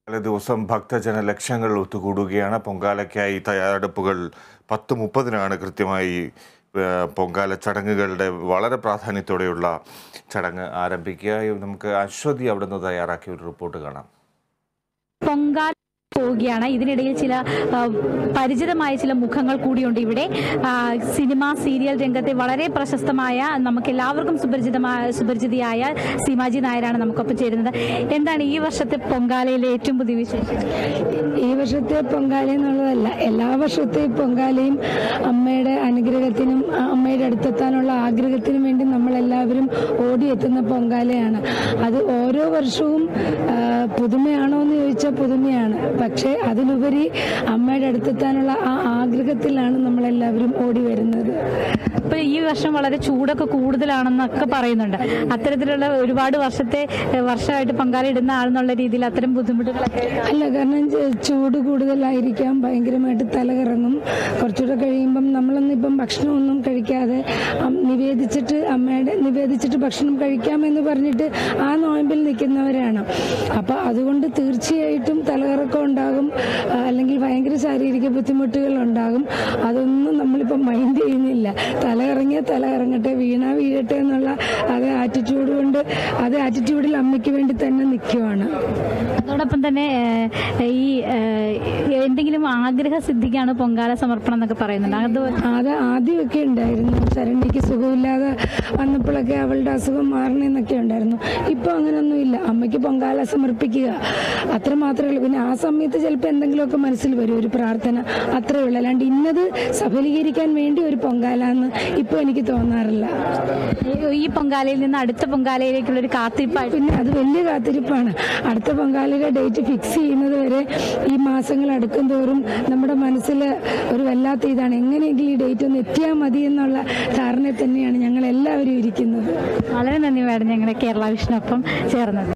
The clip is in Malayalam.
പല ദിവസം ഭക്തജന ലക്ഷങ്ങൾ ഒത്തുകൂടുകയാണ്. പൊങ്കാലയ്ക്കായി തയ്യാറെടുപ്പുകൾ 10:30-നാണ് കൃത്യമായി പൊങ്കാല ചടങ്ങുകളുടെ വളരെ പ്രാധാന്യത്തോടെയുള്ള ചടങ്ങ് ആരംഭിക്കുക. നമുക്ക് അശ്വതി അവിടെ നിന്ന് തയ്യാറാക്കിയ ഒരു റിപ്പോർട്ട് കാണാം. പൊങ്കാല പോവുകയാണ്. ഇതിനിടയിൽ ചില പരിചിതമായ ചില മുഖങ്ങൾ കൂടിയുണ്ട് ഇവിടെ. സിനിമ സീരിയൽ രംഗത്തെ വളരെ പ്രശസ്തമായ നമുക്ക് എല്ലാവർക്കും സുപരിചിതയായ സീമാജി നായരാണ് നമുക്കൊപ്പം ചേരുന്നത്. എന്താണ് ഈ വർഷത്തെ പൊങ്കാലയിലെ ഏറ്റവും പുതിയ വിശേഷം? ഈ വർഷത്തെ പൊങ്കാല എന്നുള്ളതല്ല, എല്ലാ വർഷത്തെയും പൊങ്കാലയും അമ്മയുടെ അനുഗ്രഹത്തിനും അമ്മയുടെ അടുത്തെത്താനുള്ള ആഗ്രഹത്തിനും വേണ്ടി നമ്മളെല്ലാവരും ഓടിയെത്തുന്ന പൊങ്കാലയാണ്. അത് ഓരോ വർഷവും പുതുമയാണോ എന്ന് ചോദിച്ചാൽ പുതുമയാണ്. പക്ഷേ അതിലുപരി അമ്മയുടെ അടുത്തെത്താനുള്ള ആ ആഗ്രഹത്തിലാണ് നമ്മളെല്ലാവരും ഓടി വരുന്നത്. ഇപ്പൊ ഈ വർഷം വളരെ ചൂടൊക്കെ കൂടുതലാണെന്നൊക്കെ പറയുന്നുണ്ട്. അത്തരത്തിലുള്ള ഒരുപാട് വർഷമായിട്ട് പൊങ്കാല ഇടുന്ന ആളെന്നുള്ള രീതിയിൽ അത്തരം ബുദ്ധിമുട്ടുകളൊക്കെ അല്ല, കാരണം ചൂട് കൂടുതലായിരിക്കാം, ഭയങ്കരമായിട്ട് തലകറങ്ങും. കുറച്ചുകൂടെ കഴിയുമ്പം നമ്മളൊന്നിപ്പം ഭക്ഷണമൊന്നും കഴിക്കാതെ നിവേദിച്ചിട്ട് ഭക്ഷണം കഴിക്കാമെന്ന് പറഞ്ഞിട്ട് ആ നോയമ്പിൽ നിൽക്കുന്നവരാണ്. അപ്പം അതുകൊണ്ട് തീർച്ചയായിട്ടും തലകറക്കം ഉണ്ടാകും, അല്ലെങ്കിൽ ഭയങ്കര ശാരീരിക ബുദ്ധിമുട്ടുകൾ ഉണ്ടാകും. അതൊന്നും നമ്മളിപ്പം മൈൻഡ് ചെയ്യുന്നില്ല. തലകറങ്ങട്ടെ, വീഴട്ടെ എന്നുള്ള അതേ ആറ്റിറ്റ്യൂഡിൽ അമ്മയ്ക്ക് വേണ്ടി തന്നെ നിൽക്കുവാണ്. അതോടൊപ്പം തന്നെ ഈ എന്തെങ്കിലും ആഗ്രഹ സിദ്ധിക്കാണ് പൊങ്കാല സമർപ്പണം എന്നൊക്കെ പറയുന്നുണ്ട്. അത് ആദ്യമൊക്കെ ഉണ്ടായിരുന്നു. ശരണ്യക്ക് സുഖമില്ലാതെ വന്നപ്പോഴൊക്കെ അവളുടെ അസുഖം മാറണമെന്നൊക്കെ ഉണ്ടായിരുന്നു. ഇപ്പൊ അങ്ങനെയൊന്നുമില്ല. അമ്മയ്ക്ക് പൊങ്കാല സമർപ്പിക്കുക അത്ര മാത്രമേ ഉള്ളൂ. പിന്നെ ആ സമയത്ത് ചിലപ്പോൾ എന്തെങ്കിലുമൊക്കെ മനസ്സിൽ വരും, ഒരു പ്രാർത്ഥന, അത്രേ ഉള്ളൂ. അല്ലാണ്ട് ഇന്നത് സഫലീകരിക്കാൻ വേണ്ടി ഒരു പൊങ്കാല എന്ന് ഇപ്പൊ എനിക്ക് തോന്നാറില്ല. ഈ പൊങ്കാലയിൽ നിന്ന് അടുത്ത പൊങ്കാലയിലേക്കുള്ള ഒരു കാത്തിരിപ്പായി. പിന്നെ അത് വലിയ കാത്തിരിപ്പാണ്. അടുത്ത പൊങ്കാലയുടെ ഡേറ്റ് ഫിക്സ് ചെയ്യുന്നത് വരെ ഈ മാസങ്ങൾ അടുക്കും തോറും നമ്മുടെ മനസ്സിൽ ഒരു വല്ലാത്ത ഇതാണ്, എങ്ങനെയെങ്കിലും ഈ ഡേറ്റ് ഒന്ന് എത്തിയാൽ മതി എന്നുള്ള ധാരണ തന്നെയാണ് ഞങ്ങൾ എല്ലാവരും ഇരിക്കുന്നത്. വളരെ നന്ദി മാഡം, ഞങ്ങളുടെ കേരള വിഷനൊപ്പം ചേർന്നത്.